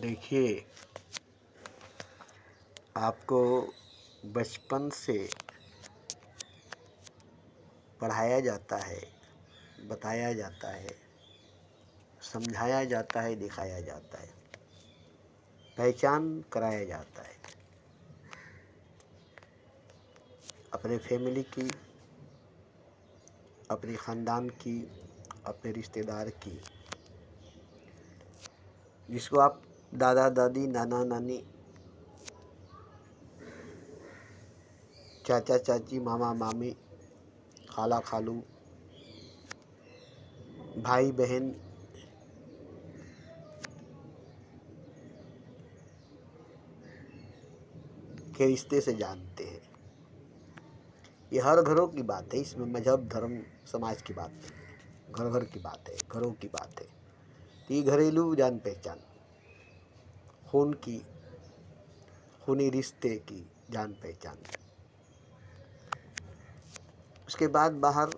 देखिए, आपको बचपन से पढ़ाया जाता है, बताया जाता है, समझाया जाता है, दिखाया जाता है, पहचान कराया जाता है अपने फैमिली की, अपने ख़ानदान की, अपने रिश्तेदार की, जिसको आप दादा दादी, नाना नानी, चाचा चाची, मामा मामी, खाला खालू, भाई बहन, के रिश्ते से जानते हैं। ये हर घरों की बात है, इसमें मजहब धर्म समाज की बात नहीं है, घर घर की बात है, घरों की बात है। तो ये घरेलू जान पहचान, खून की, खूनी रिश्ते की जान पहचान। उसके बाद बाहर,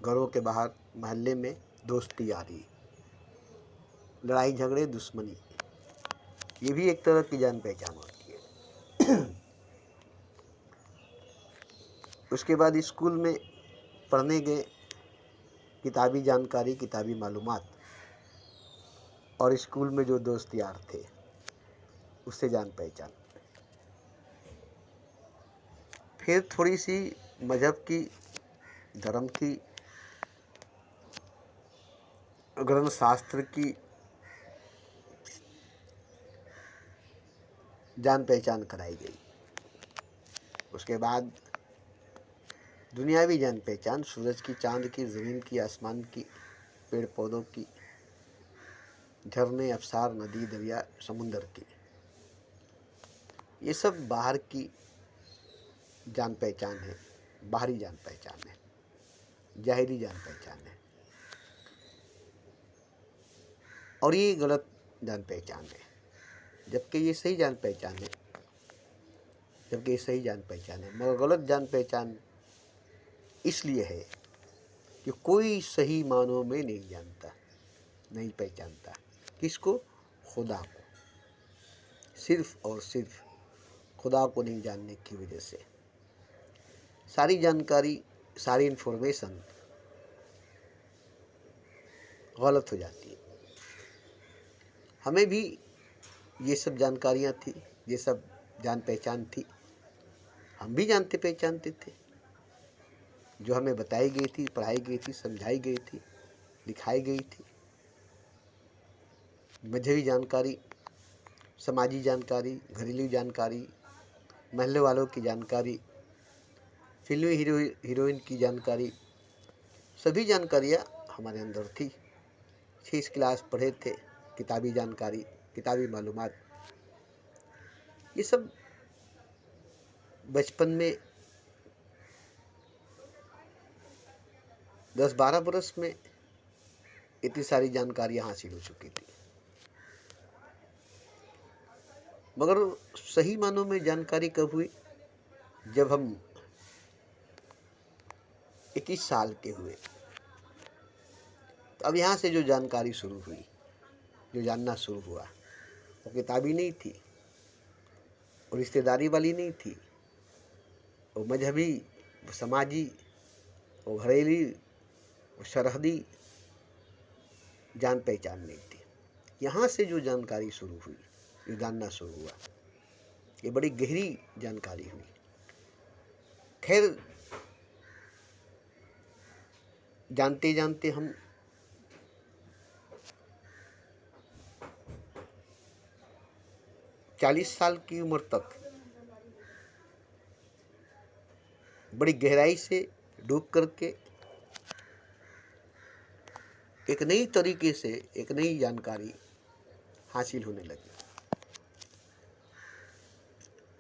घरों के बाहर, मोहल्ले में दोस्ती यारी, लड़ाई झगड़े, दुश्मनी, ये भी एक तरह की जान पहचान होती है। उसके बाद स्कूल में पढ़ने गए, किताबी जानकारी, किताबी मालूमात, और स्कूल में जो दोस्त यार थे उससे जान पहचान। फिर थोड़ी सी मजहब की, धर्म की, ग्रंथ शास्त्र की जान पहचान कराई गई। उसके बाद दुनियावी जान पहचान, सूरज की, चांद की, ज़मीन की, आसमान की, पेड़ पौधों की, झरने, अफसार, नदी, दरिया, समुंदर की, ये सब बाहर की जान पहचान है, बाहरी जान पहचान है, ज़ाहिरी जान पहचान है। और ये गलत जान पहचान है, जबकि ये सही जान पहचान है, जबकि ये सही जान पहचान है। मगर गलत जान पहचान इसलिए है कि कोई सही मानों में नहीं जानता, नहीं पहचानता। किसको? खुदा को। सिर्फ और सिर्फ खुदा को नहीं जानने की वजह से सारी जानकारी, सारी इन्फॉर्मेशन गलत हो जाती है। हमें भी ये सब जानकारियाँ थी, ये सब जान पहचान थी, हम भी जानते पहचानते थे। जो हमें बताई गई थी, पढ़ाई गई थी, समझाई गई थी, दिखाई गई थी, मजहबी जानकारी, समाजी जानकारी, घरेलू जानकारी, महल्ले वालों की जानकारी, फिल्मी हीरोइन की जानकारी, सभी जानकारियाँ हमारे अंदर थी। 6 क्लास पढ़े थे, किताबी जानकारी, किताबी मालूमात, ये सब बचपन में 10-12 बरस में इतनी सारी जानकारियाँ हासिल हो चुकी थी। मगर सही मानों में जानकारी कब हुई? जब हम 21 साल के हुए। तो अब यहाँ से जो जानकारी शुरू हुई, जो जानना शुरू हुआ, वो किताबी नहीं थी, वो रिश्तेदारी वाली नहीं थी, वो मजहबी, वो समाजी, वो घरेलू, वो सरहदी जान पहचान नहीं थी। यहाँ से जो जानकारी शुरू हुई, जो जानना शुरू हुआ, ये बड़ी गहरी जानकारी हुई। खैर, जानते जानते हम चालीस साल की उम्र तक बड़ी गहराई से डूब करके एक नई तरीके से एक नई जानकारी हासिल होने लगी,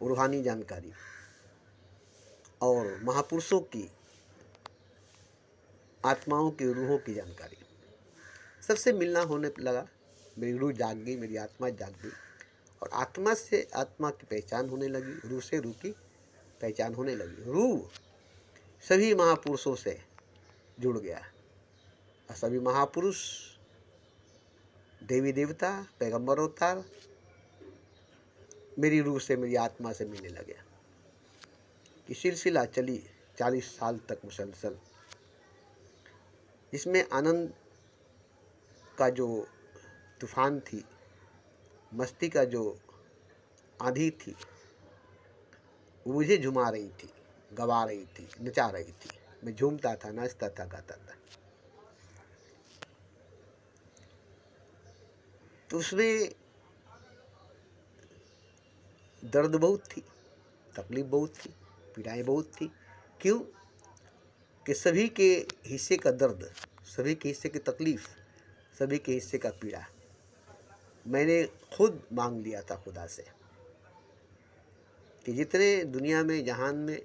रूहानी जानकारी और महापुरुषों की, आत्माओं की, रूहों की जानकारी। सबसे मिलना होने लगा, मेरी रूह जाग गई, मेरी आत्मा जाग गई, और आत्मा से आत्मा की पहचान होने लगी, रूह से रूह की पहचान होने लगी। रूह सभी महापुरुषों से जुड़ गया और सभी महापुरुष देवी देवता, पैगंबर अवतार मेरी रूह से, मेरी आत्मा से मिलने लगे। कि सिलसिला चली 40 साल तक मुसलसल, जिसमें आनंद का जो तूफान थी, मस्ती का जो आंधी थी, वो मुझे झुमा रही थी, गवा रही थी, नचा रही थी। मैं झूमता था, नाचता था, गाता था। तो उसमें दर्द बहुत थी, तकलीफ बहुत थी, पीड़ाएं बहुत थी। क्यों? कि सभी के हिस्से का दर्द, सभी के हिस्से की तकलीफ, सभी के हिस्से का पीड़ा मैंने खुद मांग लिया था खुदा से कि जितने दुनिया में, जहान में,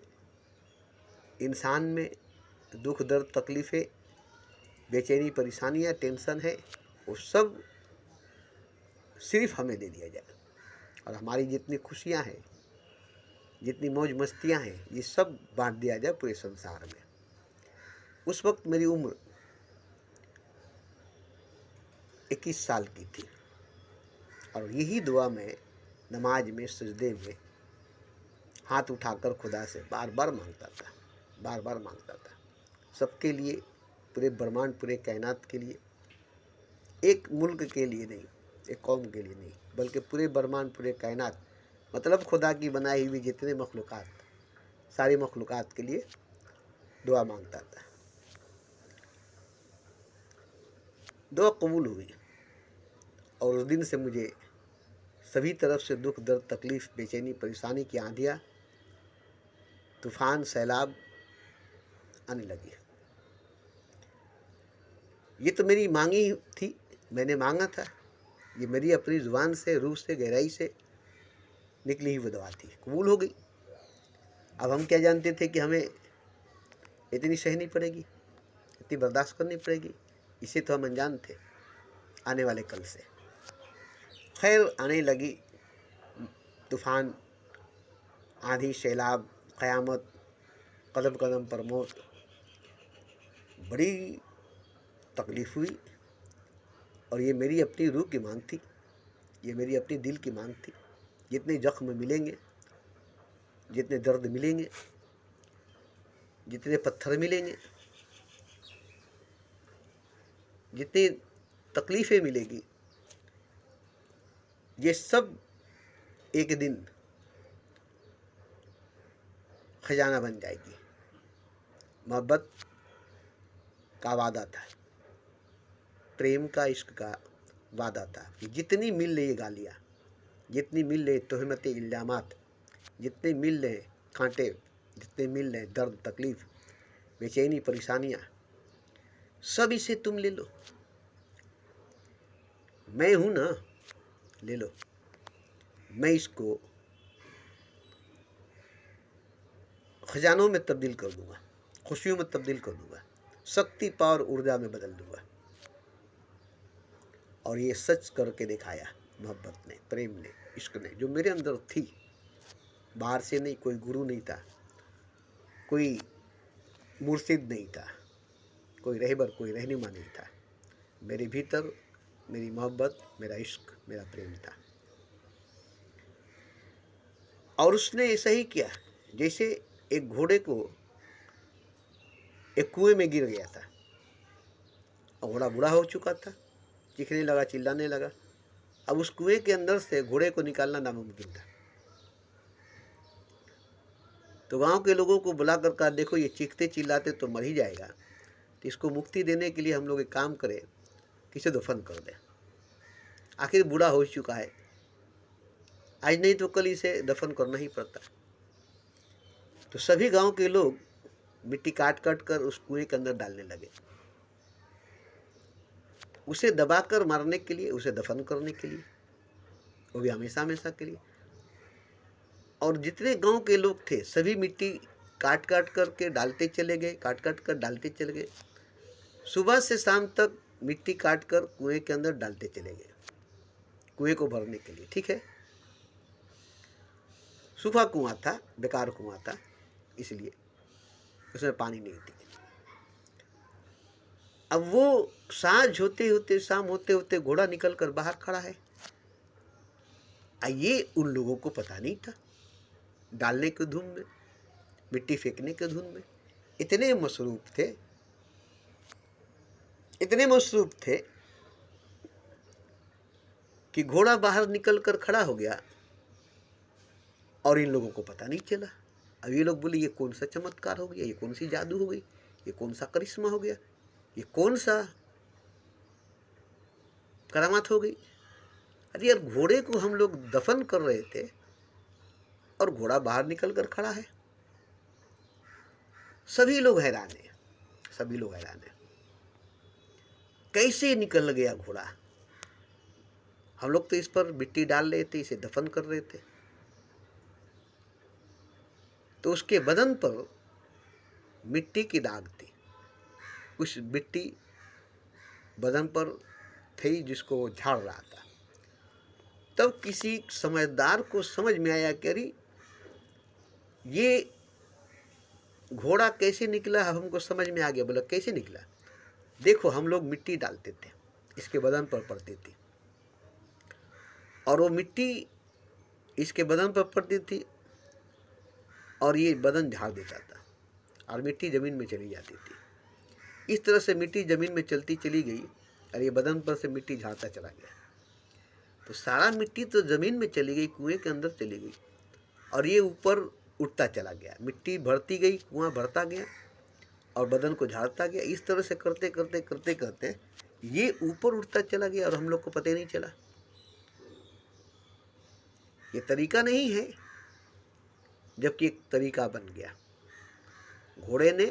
इंसान में दुख, दर्द, तकलीफ़ें, बेचैनी, परेशानियाँ, टेंशन है, वो सब सिर्फ हमें दे दिया जाए। और हमारी जितनी खुशियाँ हैं, जितनी मौज मस्तियाँ हैं, ये सब बांट दिया जाए पूरे संसार में। उस वक्त मेरी उम्र 21 साल की थी और यही दुआ मैं नमाज में, सजदे में हाथ उठाकर खुदा से बार बार मांगता था, बार बार मांगता था। सबके लिए, पूरे ब्रह्मांड, पूरे कायनात के लिए, एक मुल्क के लिए नहीं, एक कौम के लिए नहीं, बल्कि पूरे ब्रह्मांड, पूरे कायनात, मतलब खुदा की बनाई हुई जितने मखलूक़ात, सारी मखलूक़ात के लिए दुआ मांगता था। दुआ कबूल हुई और उस दिन से मुझे सभी तरफ से दुख, दर्द, तकलीफ़, बेचैनी, परेशानी की आंधियाँ, तूफ़ान, सैलाब आने लगी। ये तो मेरी मांगी थी, मैंने मांगा था। ये मेरी अपनी ज़ुबान से, रूह से, गहराई से निकली हुई दुआ थी, कबूल हो गई। अब हम क्या जानते थे कि हमें इतनी सहनी पड़ेगी, इतनी बर्दाश्त करनी पड़ेगी। इसे तो हम अनजान थे आने वाले कल से। खैर, आने लगी तूफ़ान, आंधी, सैलाब, क़यामत, कदम कदम पर मौत। बड़ी तकलीफ़ हुई और ये मेरी अपनी रूह की मांग थी, ये मेरी अपनी दिल की मांग थी। जितने जख्म मिलेंगे, जितने दर्द मिलेंगे, जितने पत्थर मिलेंगे, जितनी तकलीफ़ें मिलेगी, ये सब एक दिन खजाना बन जाएगी। मोहब्बत का वादा था, प्रेम का, इश्क का वादा था कि जितनी मिल रही गालियाँ, जितनी मिल रही तोहमतें, इल्ज़ामात, जितने मिल रहे कांटे, जितने मिल रहे दर्द, तकलीफ़, बेचैनी, परेशानियाँ, सब इसे तुम ले लो। मैं हूँ ना, ले लो। मैं इसको खजानों में तब्दील कर दूंगा, खुशियों में तब्दील कर दूंगा, शक्ति, पावर, ऊर्जा में बदल दूंगा। और ये सच करके दिखाया मोहब्बत ने, प्रेम ने, इश्क ने, जो मेरे अंदर थी। बाहर से नहीं, कोई गुरु नहीं था, कोई मुर्शिद नहीं था, कोई रहबर, कोई रहनुमा नहीं था। मेरे भीतर मेरी मोहब्बत, मेरा इश्क, मेरा प्रेम था। और उसने ऐसा ही किया जैसे एक घोड़े को एक कुएं में गिर गया था और घोड़ा बूढ़ा हो चुका था, चीखने लगा, चिल्लाने लगा। अब उस कुएं के अंदर से घोड़े को निकालना नामुमकिन था। तो गांव के लोगों को बुला कर कहा, देखो ये चीखते चिल्लाते तो मर ही जाएगा, तो इसको मुक्ति देने के लिए हम लोग एक काम करें, किसे दफन कर दें। आखिर बूढ़ा हो चुका है, आज नहीं तो कल इसे दफन करना ही पड़ता। तो सभी गांव के लोग मिट्टी काट काट कर उस कुएं के अंदर डालने लगे, उसे दबाकर मारने के लिए, उसे दफन करने के लिए, वो भी हमेशा हमेशा के लिए। और जितने गांव के लोग थे सभी मिट्टी काट काट करके डालते चले गए, काट काट कर डालते चले गए। सुबह से शाम तक मिट्टी काट कर कुएं के अंदर डालते चले गए, कुएं को भरने के लिए। ठीक है, सूखा कुआं था, बेकार कुआं था, इसलिए उसमें पानी नहीं थी। अब वो साँझ होते होते, शाम होते होते घोड़ा निकल कर बाहर खड़ा है। ये उन लोगों को पता नहीं था। डालने की धुन में, मिट्टी फेंकने की धुन में इतने मसरूफ थे, इतने मसरूफ थे कि घोड़ा बाहर निकल कर खड़ा हो गया और इन लोगों को पता नहीं चला। अब ये लोग बोले ये कौन सा चमत्कार हो गया, ये कौन सी जादू हो गई, ये कौन सा करिश्मा हो गया, ये कौन सा करामात हो गई। अरे यार, घोड़े को हम लोग दफन कर रहे थे और घोड़ा बाहर निकल कर खड़ा है। सभी लोग हैरान हैं, सभी लोग हैरान हैं, कैसे निकल गया घोड़ा। हम लोग तो इस पर मिट्टी डाल रहे थे, इसे दफन कर रहे थे। तो उसके बदन पर मिट्टी की दाग थी, कुछ मिट्टी बदन पर थी जिसको वो झाड़ रहा था। तब किसी समझदार को समझ में आया कि अरे ये घोड़ा कैसे निकला, हमको समझ में आ गया। बोला कैसे निकला, देखो हम लोग मिट्टी डालते थे, इसके बदन पर पड़ती थी और वो मिट्टी इसके बदन पर पड़ती थी और ये बदन झाड़ देता था और मिट्टी ज़मीन में चली जाती थी। इस तरह से मिट्टी ज़मीन में चलती चली गई और ये बदन पर से मिट्टी झाड़ता चला गया। तो सारा मिट्टी तो ज़मीन में चली गई, कुएं के अंदर चली गई और ये ऊपर उठता चला गया। मिट्टी भरती गई, कुआं भरता गया और बदन को झाड़ता गया। इस तरह से करते करते करते करते ये ऊपर उठता चला गया और हम लोग को पता ही नहीं चला। ये तरीका नहीं है, जबकि एक तरीका बन गया। घोड़े ने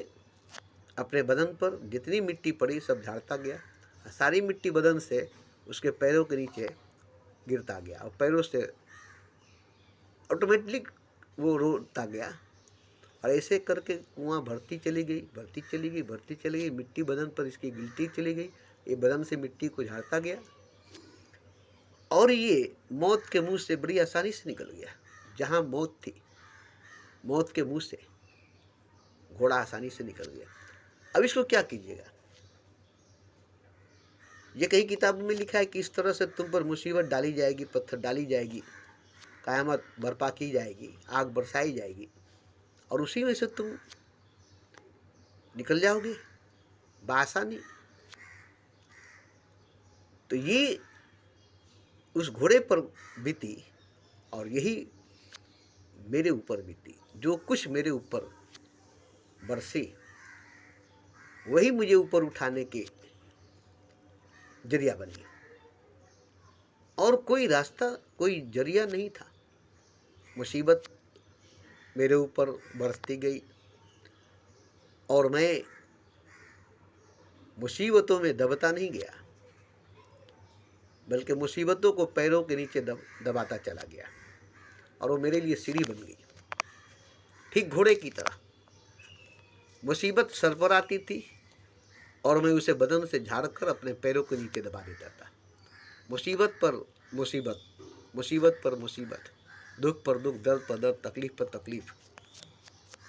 अपने बदन पर जितनी मिट्टी पड़ी सब झाड़ता गया, सारी मिट्टी बदन से उसके पैरों के नीचे गिरता गया और पैरों से ऑटोमेटिकली वो रोता गया और ऐसे करके कुआं भरती चली गई, भरती चली गई, भरती चली गई। मिट्टी बदन पर इसकी गिरती चली गई, ये बदन से मिट्टी को झाड़ता गया और ये मौत के मुंह से बड़ी आसानी से निकल गया। जहाँ मौत थी, मौत के मुंह से घोड़ा आसानी से निकल गया। अब इसको क्या कीजिएगा। ये कई किताबों में लिखा है कि इस तरह से तुम पर मुसीबत डाली जाएगी, पत्थर डाली जाएगी, क़यामत बर्पा की जाएगी, आग बरसाई जाएगी और उसी में से तुम निकल जाओगे बआसानी। तो ये उस घोड़े पर बीती और यही मेरे ऊपर बीती। जो कुछ मेरे ऊपर बरसे वही मुझे ऊपर उठाने के जरिया बनी और कोई रास्ता, कोई जरिया नहीं था। मुसीबत मेरे ऊपर बरसती गई और मैं मुसीबतों में दबता नहीं गया, बल्कि मुसीबतों को पैरों के नीचे दबाता चला गया और वो मेरे लिए सीढ़ी बन गई। ठीक घोड़े की तरह मुसीबत सर पर आती थी और मैं उसे बदन से झाड़कर अपने पैरों के नीचे दबा देता था। मुसीबत पर मुसीबत, मुसीबत पर मुसीबत, दुख पर दुख, दर्द पर दर्द, तकलीफ पर तकलीफ,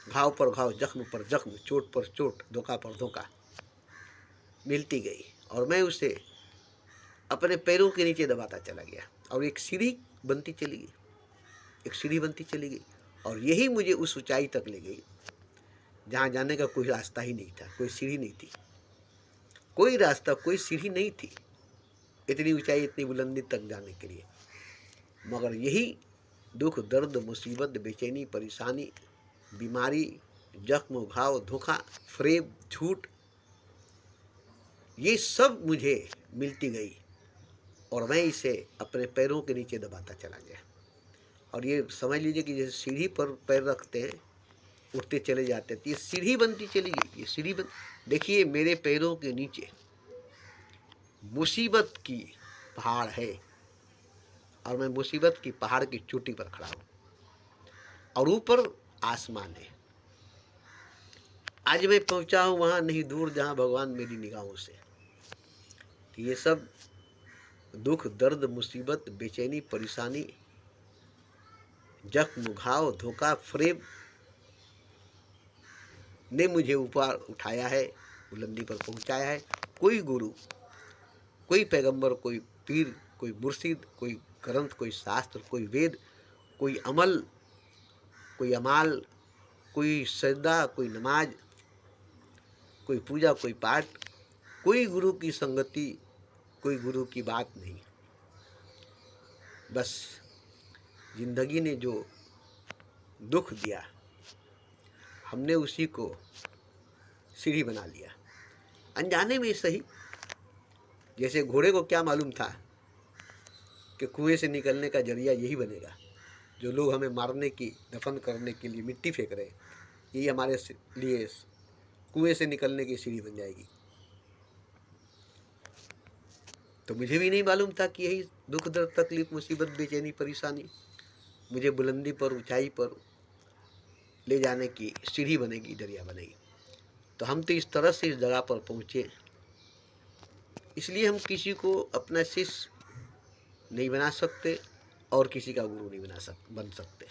घाव पर घाव, जख्म पर जख्म, चोट पर चोट, धोखा पर धोखा मिलती गई और मैं उसे अपने पैरों के नीचे दबाता चला गया और एक सीढ़ी बनती चली गई, एक सीढ़ी बनती चली गई और यही मुझे उस ऊंचाई तक ले गई जहाँ जाने का कोई रास्ता ही नहीं था, कोई सीढ़ी नहीं थी, कोई रास्ता, कोई सीढ़ी नहीं थी इतनी ऊंचाई, इतनी बुलंदी तक जाने के लिए। मगर यही दुख, दर्द, मुसीबत, बेचैनी, परेशानी, बीमारी, जख्म, घाव, धोखा, फरेब, झूठ, ये सब मुझे मिलती गई और मैं इसे अपने पैरों के नीचे दबाता चला गया। और ये समझ लीजिए कि जैसे सीढ़ी पर पैर रखते हैं, उठते चले जाते हैं, तो ये सीढ़ी बनती चली गई। ये सीढ़ी देखिए, मेरे पैरों के नीचे मुसीबत की पहाड़ है और मैं मुसीबत की पहाड़ की चोटी पर खड़ा हूँ और ऊपर आसमान है। आज मैं पहुँचा हूँ वहाँ, नहीं दूर जहाँ भगवान मेरी निगाहों से। ये सब दुख, दर्द, मुसीबत, बेचैनी, परेशानी, जख्म, घाव, धोखा, फरेब ने मुझे ऊपर उठाया है, बुलंदी पर पहुंचाया है कोई गुरु, कोई पैगंबर, कोई पीर, कोई मुर्शिद, कोई ग्रंथ, कोई शास्त्र, कोई वेद, कोई अमल, कोई अमाल, कोई सजदा, कोई नमाज, कोई पूजा, कोई पाठ, कोई गुरु की संगति, कोई गुरु की बात नहीं। बस जिंदगी ने जो दुख दिया हमने उसी को सीढ़ी बना लिया, अनजाने में सही। जैसे घोड़े को क्या मालूम था कि कुएं से निकलने का जरिया यही बनेगा, जो लोग हमें मारने की, दफन करने के लिए मिट्टी फेंक रहे, यही हमारे लिए कुएं से निकलने की सीढ़ी बन जाएगी। तो मुझे भी नहीं मालूम था कि यही दुख, दर्द, तकलीफ, मुसीबत, बेचैनी, परेशानी मुझे बुलंदी पर, ऊंचाई पर ले जाने की सीढ़ी बनेगी, दरिया बनेगी। तो हम तो इस तरह से इस जगह पर पहुँचे, इसलिए हम किसी को अपना शिष्य नहीं बना सकते और किसी का गुरु नहीं बन सकते।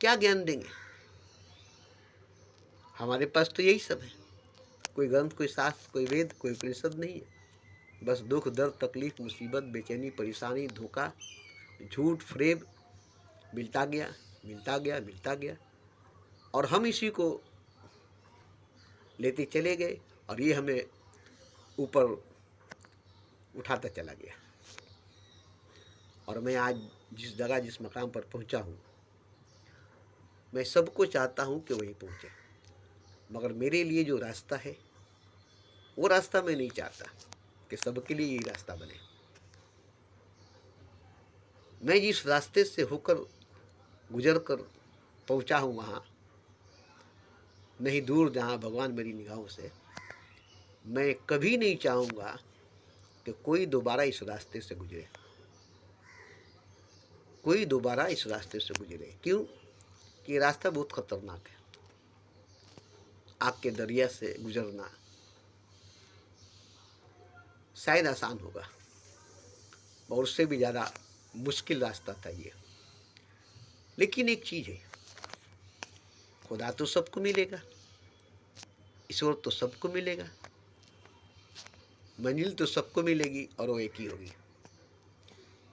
क्या ज्ञान देंगे? हमारे पास तो यही सब है, कोई ग्रंथ, कोई शास्त्र, कोई वेद, कोई उपनिषद नहीं है। बस दुख, दर्द, तकलीफ, मुसीबत, बेचैनी, परेशानी, धोखा, झूठ, फरेब मिलता गया, मिलता गया, मिलता गया, और हम इसी को लेते चले गए और ये हमें ऊपर उठाता चला गया। और मैं आज जिस जगह, जिस मकाम पर पहुंचा हूं, मैं सबको चाहता हूं कि वहीं पहुंचे, मगर मेरे लिए जो रास्ता है वो रास्ता मैं नहीं चाहता कि सबके लिए यही रास्ता बने। मैं जिस रास्ते से होकर, गुजर कर पहुंचा हूं वहां नहीं दूर, जहां भगवान मेरी निगाहों से, मैं कभी नहीं चाहूंगा कि कोई दोबारा इस रास्ते से गुजरे, कोई दोबारा इस रास्ते से गुजरे। क्यों? कि ये रास्ता बहुत खतरनाक है। आग के दरिया से गुजरना शायद आसान होगा, और उससे भी ज़्यादा मुश्किल रास्ता था ये। लेकिन एक चीज़ है, खुदा तो सबको मिलेगा, ईश्वर तो सबको मिलेगा, मंजिल तो सबको मिलेगी और वो एक ही होगी,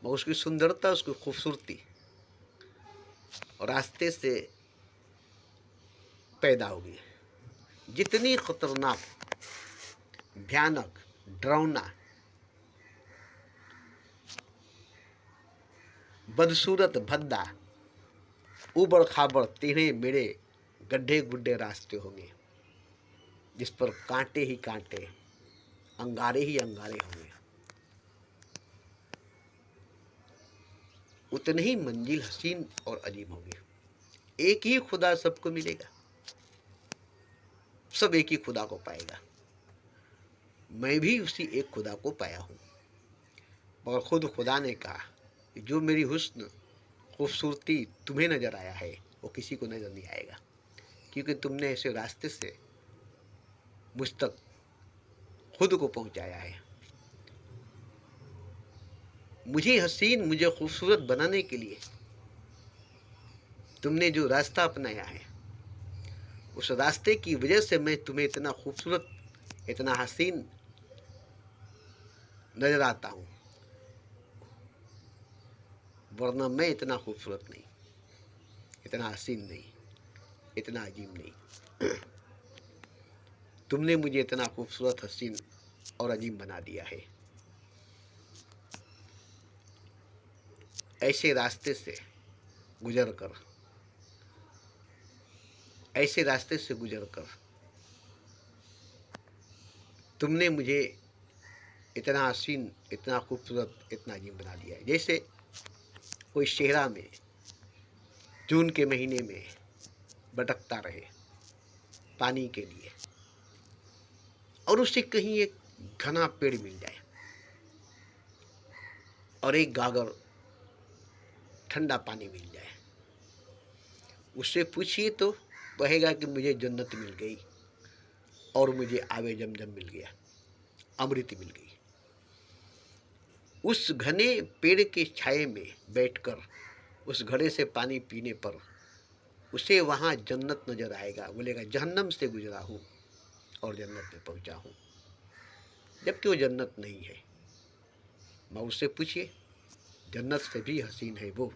मगर उसकी सुंदरता, उसकी खूबसूरती और रास्ते से पैदा होगी। जितनी खतरनाक, भयानक, डरावना, बदसूरत, भद्दा, उबड़ खाबड़, टेढ़े मेढ़े, गड्ढे गुड्ढे रास्ते होंगे, जिस पर कांटे ही कांटे, अंगारे ही अंगारे होंगे, उतनी ही मंजिल हसीन और अजीब होगी। एक ही खुदा सबको मिलेगा, सब एक ही खुदा को पाएगा। मैं भी उसी एक खुदा को पाया हूँ, मगर खुद खुदा ने कहा कि जो मेरी हुस्न, खूबसूरती तुम्हें नजर आया है वो किसी को नजर नहीं आएगा, क्योंकि तुमने ऐसे रास्ते से मुझ तक खुद को पहुंचाया है। मुझे हसीन, मुझे खूबसूरत बनाने के लिए तुमने जो रास्ता अपनाया है, उस रास्ते की वजह से मैं तुम्हें इतना खूबसूरत, इतना हसीन नजर आता हूँ, वरना मैं इतना खूबसूरत नहीं, इतना हसीन नहीं, इतना अजीब नहीं। तुमने मुझे इतना खूबसूरत, हसीन और अजीब बना दिया है। ऐसे रास्ते से गुजर कर, ऐसे रास्ते से गुजर कर तुमने मुझे इतना हसीन, इतना खूबसूरत, इतना अजीब बना दिया है। जैसे कोई शहरा में जून के महीने में भटकता रहे पानी के लिए, और उसे कहीं एक घना पेड़ मिल जाए और एक गागर ठंडा पानी मिल जाए, उससे पूछिए तो कहेगा कि मुझे जन्नत मिल गई और मुझे आवे जमजम मिल गया, अमृत मिल गई। उस घने पेड़ के छाये में बैठकर उस घड़े से पानी पीने पर उसे वहाँ जन्नत नजर आएगा, बोलेगा जहन्नम से गुजरा हूँ और जन्नत में पहुँचा हूँ। जबकि वो जन्नत नहीं है। मौत से पूछिए, जन्नत से भी हसीन है वो।